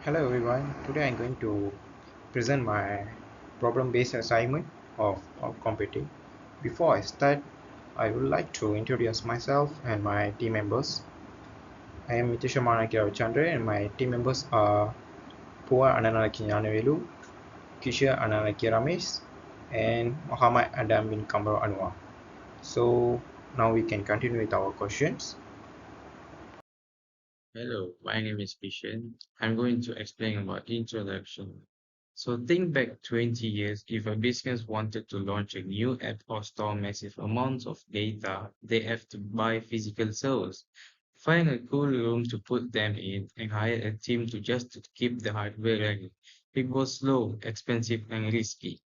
Hello everyone, today I'm going to present my problem-based assignment of computing. Before I start, I would like to introduce myself and my team members. I am Mitisha Chandra and my team members are Pua Ananaki Yanavelu, Kisha Ananaki Ramesh, and Muhammad Adam bin Kamro Anwar. So now we can continue with our questions. Hello, my name is Kishan. I'm going to explain about introduction. So think back 20 years, if a business wanted to launch a new app or store massive amounts of data, they have to buy physical servers, find a cool room to put them in, and hire a team just to keep the hardware running. It was slow, expensive, and risky.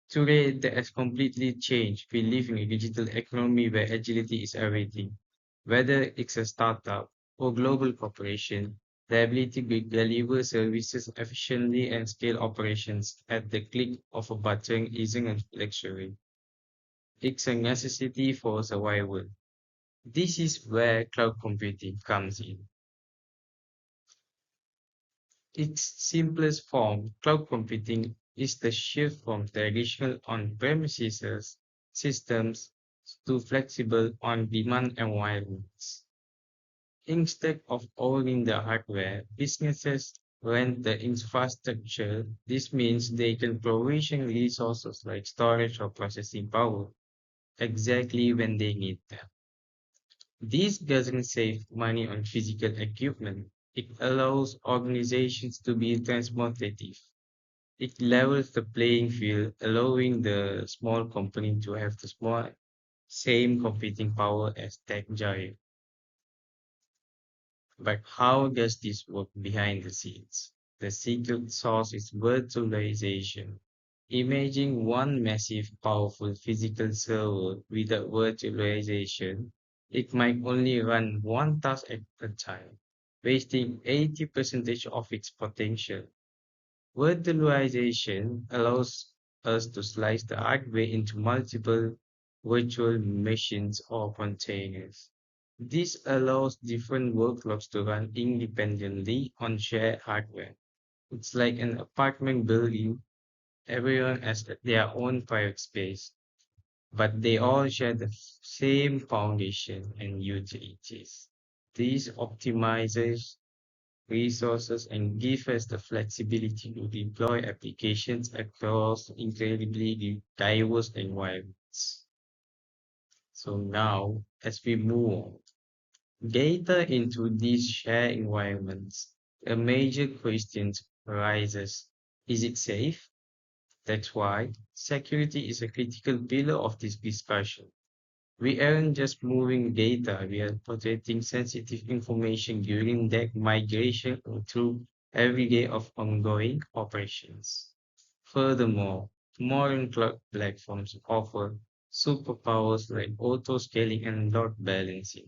Today, that has completely changed. We live in a digital economy where agility is everything. Whether it's a startup or global corporation, the ability to deliver services efficiently and scale operations at the click of a button isn't a luxury. It's a necessity for survival. This is where cloud computing comes in. Its simplest form, cloud computing, is the shift from traditional on-premises systems to flexible on-demand environments. Instead of owning the hardware, businesses rent the infrastructure. This means they can provision resources like storage or processing power exactly when they need them. This doesn't save money on physical equipment. It allows organizations to be transformative. It levels the playing field, allowing the small company to have the same competing power as tech giant. But how does this work behind the scenes? The secret sauce is virtualization. Imagine one massive, powerful physical server without virtualization. It might only run one task at a time, wasting 80% of its potential. Virtualization allows us to slice the hardware into multiple virtual machines or containers. This allows different workloads to run independently on shared hardware. It's like an apartment building. Everyone has their own private space, but they all share the same foundation and utilities. This optimizes resources and give us the flexibility to deploy applications across incredibly diverse environments. So now, as we move on, data into these shared environments, a major question arises. Is it safe? That's why security is a critical pillar of this discussion. We aren't just moving data, we are protecting sensitive information during that migration or through every day of ongoing operations. Furthermore, modern cloud platforms offer superpowers like auto-scaling and load balancing.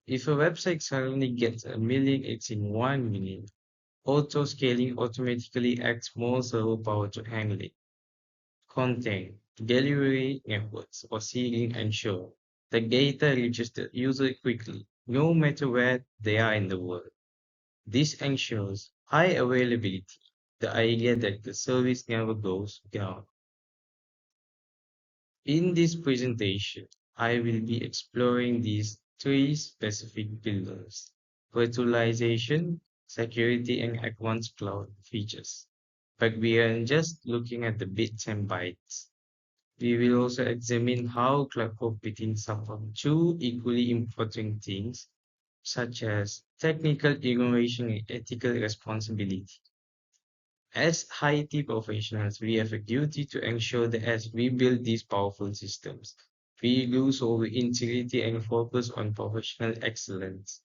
If a website suddenly gets a million hits in 1 minute, auto-scaling automatically adds more server power to handle it. Content, delivery networks, or seeding ensure the data reaches the user quickly, no matter where they are in the world. This ensures high availability, the idea that the service never goes down. In this presentation, I will be exploring these three specific pillars: virtualization, security, and advanced cloud features. But we aren't just looking at the bits and bytes. We will also examine how cloud computing supports two equally important things, such as technical innovation and ethical responsibility. As IT professionals, we have a duty to ensure that as we build these powerful systems, we lose our integrity and focus on professional excellence.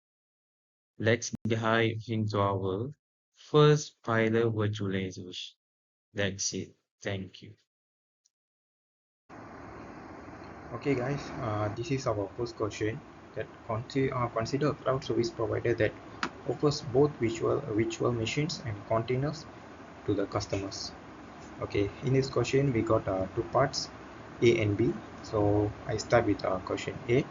Let's dive into our first pilot, virtualization. That's it. Thank you. Okay guys, this is our first question that consider a cloud service provider that offers both virtual machines and containers to the customers. Okay, in this question we got two parts, A and B. So I start with question A.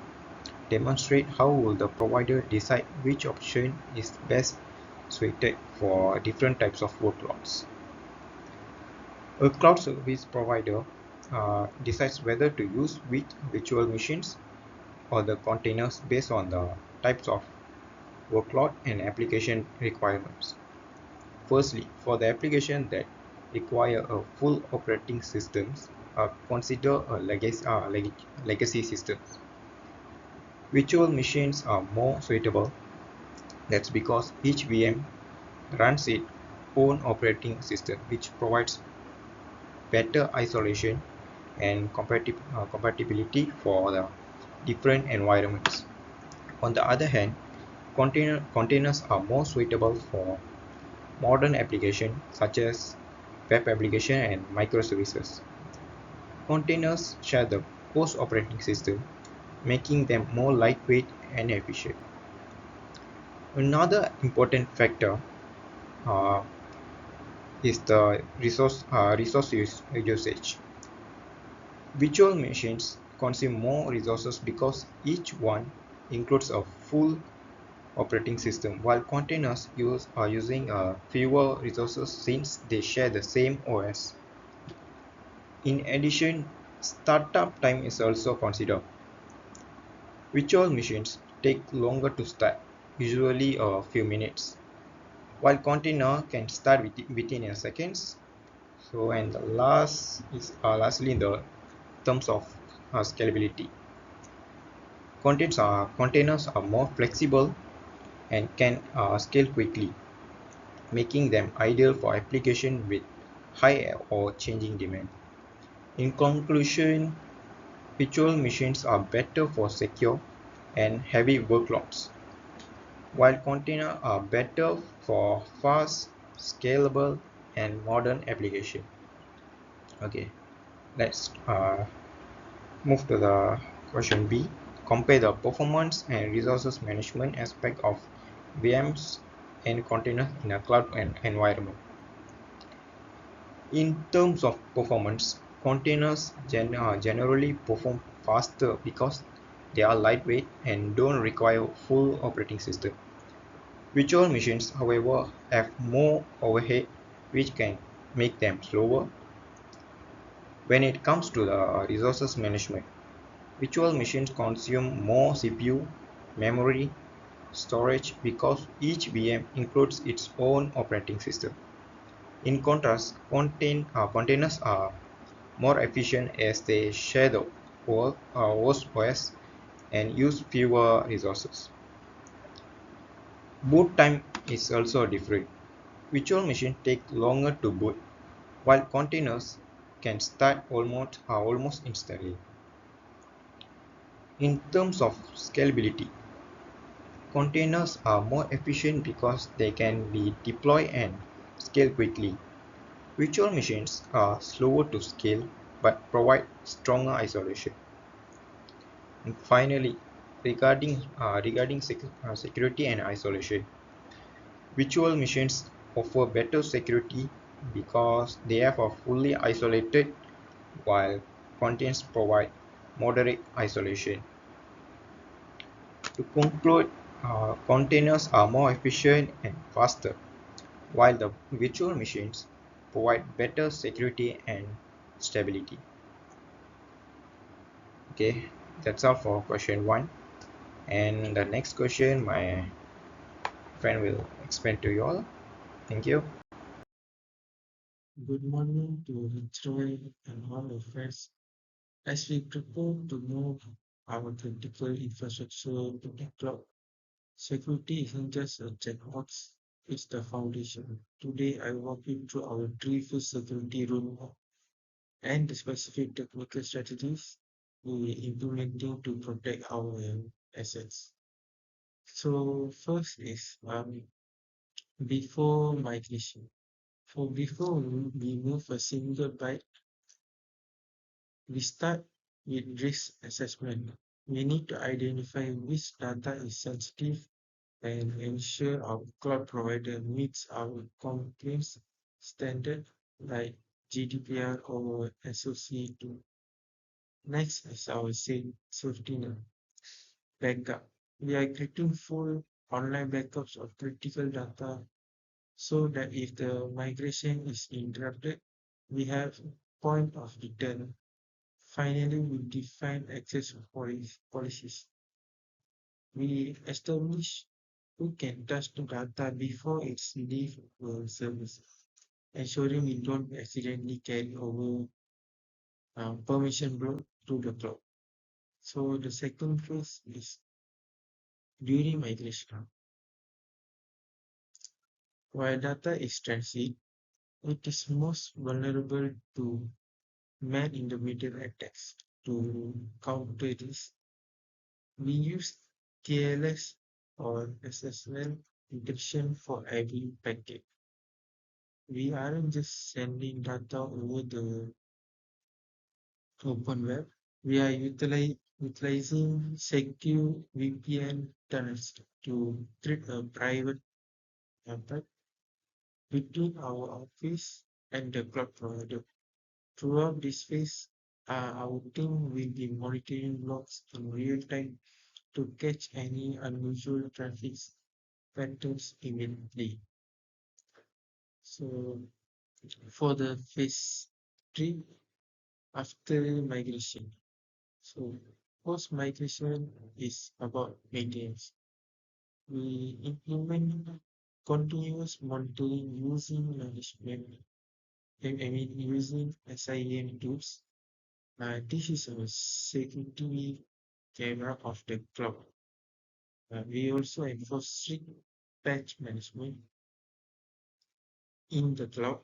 Demonstrate how will the provider decide which option is best suited for different types of workloads. A cloud service provider decides whether to use which virtual machines or the containers based on the types of workload and application requirements. Firstly, for the application that require a full operating systems, consider a legacy systems. Virtual machines are more suitable. That's because each VM runs its own operating system, which provides better isolation and compatibility for the different environments. On the other hand, containers are more suitable for modern applications such as web application and microservices. Containers share the host operating system, making them more lightweight and efficient. Another important factor uh, is the usage. Virtual machines consume more resources because each one includes a full operating system, while containers are using fewer resources since they share the same OS. In addition, startup time is also considered. Virtual machines take longer to start, usually a few minutes, while container can start within a seconds. So, and the lastly in the terms of scalability. Containers are more flexible and can scale quickly, making them ideal for application with high or changing demand. In conclusion, virtual machines are better for secure and heavy workloads, while containers are better for fast, scalable, and modern application. Okay, let's move to the question B. Compare the performance and resources management aspect of VMs and containers in a cloud environment. In terms of performance, containers generally perform faster because they are lightweight and don't require full operating system. Virtual machines, however, have more overhead, which can make them slower. When it comes to the resources management, virtual machines consume more CPU, memory, storage because each VM includes its own operating system. In contrast, containers are more efficient as they share the host OS and use fewer resources. Boot time is also different. Virtual machines take longer to boot, while containers can start almost instantly. In terms of scalability, containers are more efficient because they can be deployed and scale quickly. Virtual machines are slower to scale but provide stronger isolation. And finally, regarding security and isolation, virtual machines offer better security because they have a fully isolated, while containers provide moderate isolation. To conclude, containers are more efficient and faster, while the virtual machines provide better security and stability. Okay, that's all for question one. And the next question, my friend will explain to you all. Thank you. Good morning to Troy and all of friends. As we prepare to move our critical infrastructure to the cloud, security isn't just a checkbox, it's the foundation. Today, I walk you through our three-phase security roadmap and the specific technical strategies we're implementing to protect our assets. So, first is before migration. For before we move a single byte, we start with risk assessment. We need to identify which data is sensitive and ensure our cloud provider meets our compliance standard like GDPR or SOC 2. Next is our safety net backup. We are creating full online backups of critical data so that if the migration is interrupted, we have point of return. Finally, we define access policies. We establish who can touch the data before it's leave the service, ensuring we don't accidentally carry over permission block to the cloud. So the second phase is during migration. While data is transit, it is most vulnerable to man-in-the-middle attacks. To counter this, we use TLS or SSL encryption for every packet. We aren't just sending data over the open web. We are utilizing secure VPN tunnels to create a private network between our office and the cloud provider. Throughout this phase, our team will be monitoring logs in real time to catch any unusual traffic patterns immediately. So for the phase 3 after migration. So post migration is about maintenance. We implement continuous monitoring using management, using SIM tools. This is a security camera of the cloud. We also enforce strict patch management in the cloud.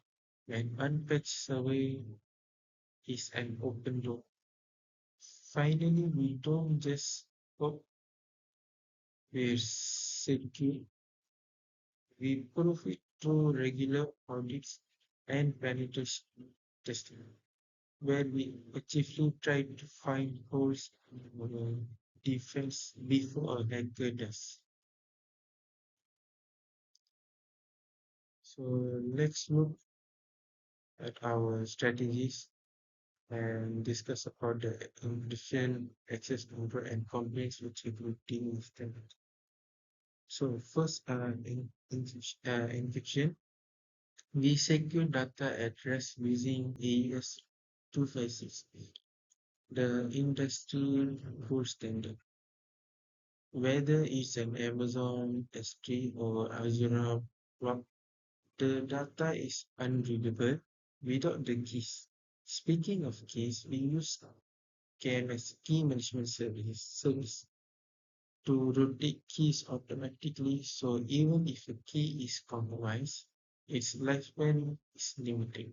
An unpatched server is an open door. Finally, we don't just hope we're secure, we prove it through regular audits and penetration testing, where we actively try to find holes in our defense before a hacker does. So let's look at our strategies and discuss about the different access control and complaints which we could deal with them. So first, encryption. We secure data at rest using AES 256, the industry gold standard. Whether it's an Amazon S3 or Azure block, the data is unreadable without the keys. Speaking of keys, we use KMS, Key Management service to rotate keys automatically, so even if a key is compromised, its lifespan is limited.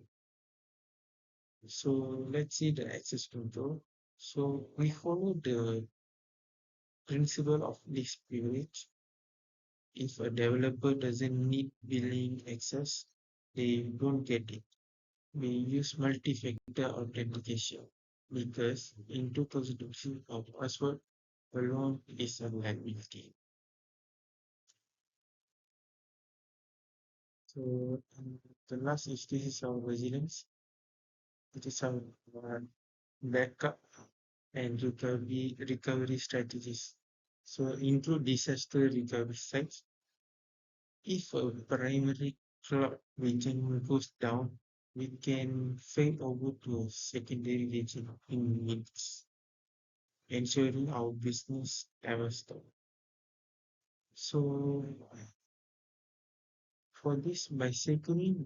So let's see the access control. So we follow the principle of least privilege. If a developer doesn't need billing access, they don't get it. We use multi-factor authentication because in 2002, a password alone is a liability. So the last is this is our resilience. It is our backup and recovery strategies. So include disaster recovery sites. If a primary cloud region goes down, we can fail over to a secondary region in minutes, ensuring our business never stop. So for this, by securing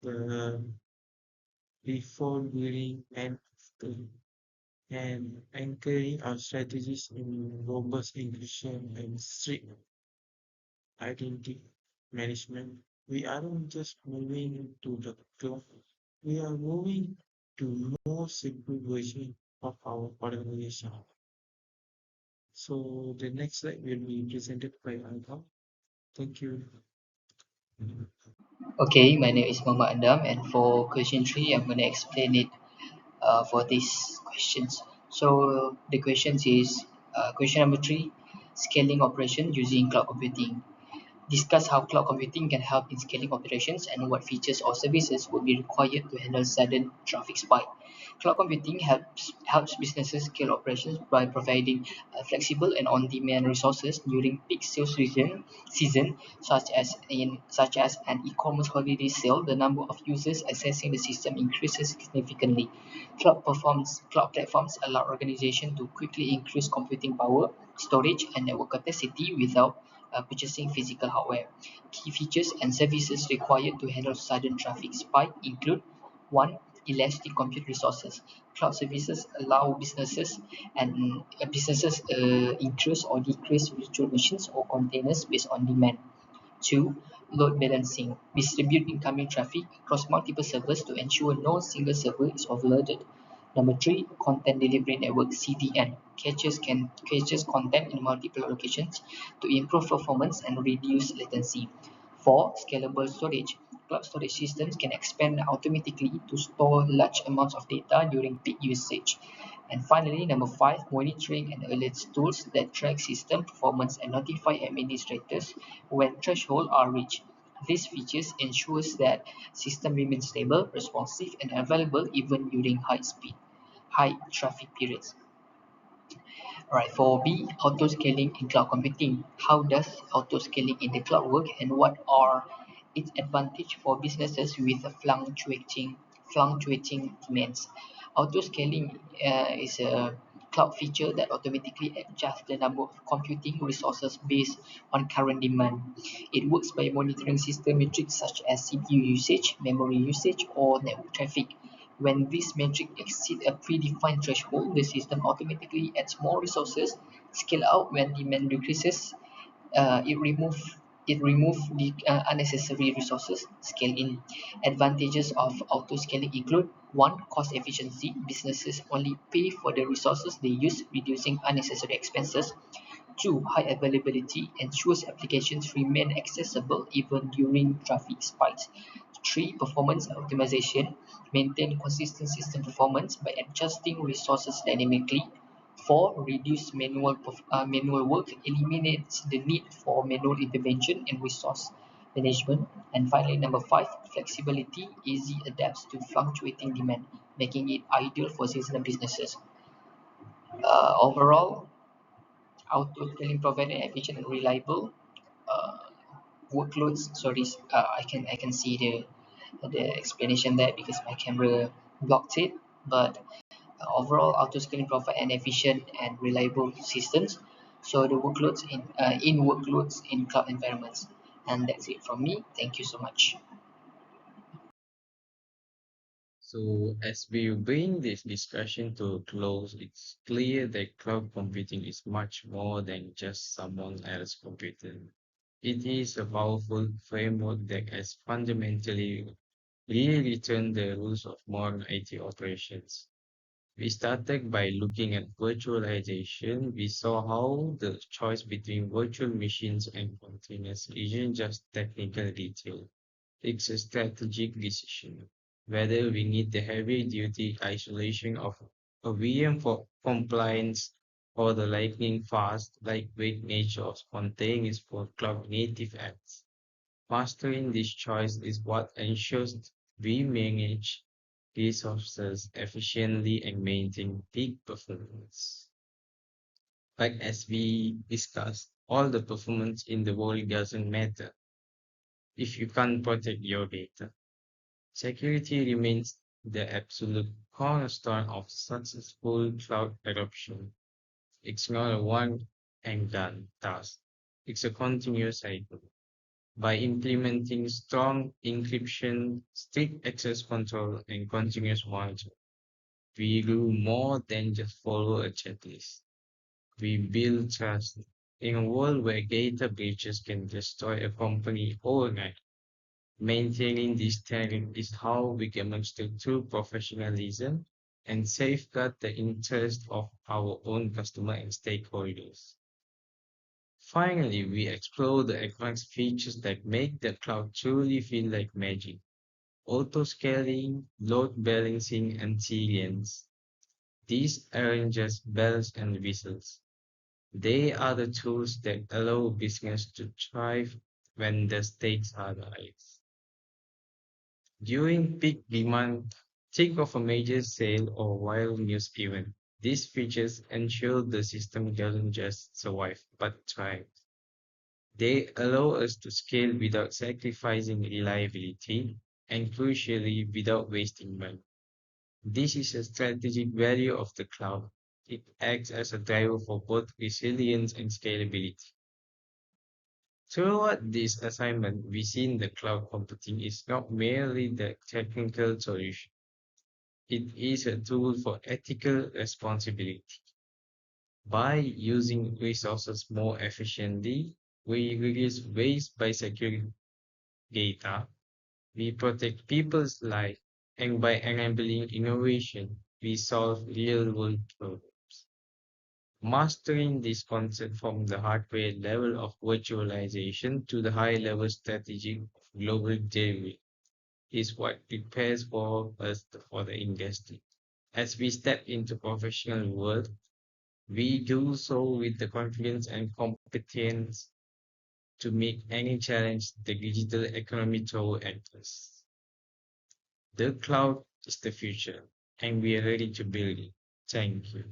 the before, during, and after, and anchoring our strategies in robust encryption and strict identity management, we aren't just moving to the cloud, we are moving to more simple version of our organization. So the next slide will be presented by Alpha. Thank you. Okay, my name is Muhammad Adam, and for question three, I'm going to explain it for these questions. So the questions is question number three, scaling operation using cloud computing. discuss how cloud computing can help in scaling operations and what features or services would be required to handle sudden traffic spike. Cloud computing helps businesses scale operations by providing flexible and on-demand resources during peak sales season such as an e-commerce holiday sale. The number of users accessing the system increases significantly. Cloud platforms allow organizations to quickly increase computing power, storage, and network capacity without purchasing physical hardware. Key features and services required to handle sudden traffic spike include: 1. Elastic compute resources. Cloud services allow businesses increase or decrease virtual machines or containers based on demand. 2. Load balancing. Distribute incoming traffic across multiple servers to ensure no single server is overloaded. Number 3. Content Delivery Network (CDN). Caches content in multiple locations to improve performance and reduce latency. 4. Scalable storage. Cloud storage systems can expand automatically to store large amounts of data during peak usage. And finally, number 5, monitoring and alerts tools that track system performance and notify administrators when thresholds are reached. These features ensures that system remains stable, responsive, and available even during high traffic periods. Alright, for B, auto scaling in cloud computing. How does auto scaling in the cloud work, and what are its advantages for businesses with fluctuating demands? Auto scaling is a cloud feature that automatically adjusts the number of computing resources based on current demand. It works by monitoring system metrics such as CPU usage, memory usage, or network traffic. When this metric exceeds a predefined threshold, the system automatically adds more resources. Scale out when demand decreases. It remove the unnecessary resources. Scale in. Advantages of auto scaling include: 1. Cost efficiency. Businesses only pay for the resources they use, reducing unnecessary expenses. 2. High availability ensures applications remain accessible even during traffic spikes. 3. Performance optimization maintain consistent system performance by adjusting resources dynamically. 4. Reduce manual work eliminates the need for manual intervention and resource management. And finally, number 5, flexibility easy adapts to fluctuating demand, making it ideal for seasonal businesses. Overall, auto scaling provide an efficient and reliable uh, workloads. Sorry, I can see the explanation there because my camera blocked it. But overall, auto scaling provide an efficient and reliable systems. So the workloads in cloud environments. And that's it from me. Thank you so much. So, as we bring this discussion to a close, it's clear that cloud computing is much more than just someone else's computer. It is a powerful framework that has fundamentally rewritten the rules of modern IT operations. We started by looking at virtualization. We saw how the choice between virtual machines and containers isn't just technical detail. It's a strategic decision. Whether we need the heavy duty isolation of a VM for compliance or the lightning fast, lightweight nature of containers for cloud native apps. Mastering this choice is what ensures we manage resources efficiently and maintain peak performance. But as we discussed, all the performance in the world doesn't matter if you can't protect your data. Security remains the absolute cornerstone of successful cloud adoption. It's not a one and done task. It's a continuous cycle. By implementing strong encryption, strict access control, and continuous monitoring, we do more than just follow a checklist. We build trust. In a world where data breaches can destroy a company overnight, maintaining this talent is how we demonstrate true professionalism and safeguard the interest of our own customer and stakeholders. Finally, we explore the advanced features that make the cloud truly feel like magic. Auto scaling, load balancing, and resilience. These aren't just bells and whistles. They are the tools that allow business to thrive when the stakes are high. During peak demand, think of a major sale or viral news event. These features ensure the system doesn't just survive but thrive. They allow us to scale without sacrificing reliability and crucially without wasting money. This is a strategic value of the cloud. It acts as a driver for both resilience and scalability. Throughout this assignment, we seen the cloud computing is not merely the technical solution. It is a tool for ethical responsibility. By using resources more efficiently, we reduce waste by securing data, we protect people's lives, and by enabling innovation, we solve real-world problems. Mastering this concept from the hardware level of virtualization to the high-level strategy of global delivery is what prepares for us for the industry. As we step into professional world, we do so with the confidence and competence to meet any challenge the digital economy throws at us. The cloud is the future, and we are ready to build it. Thank you.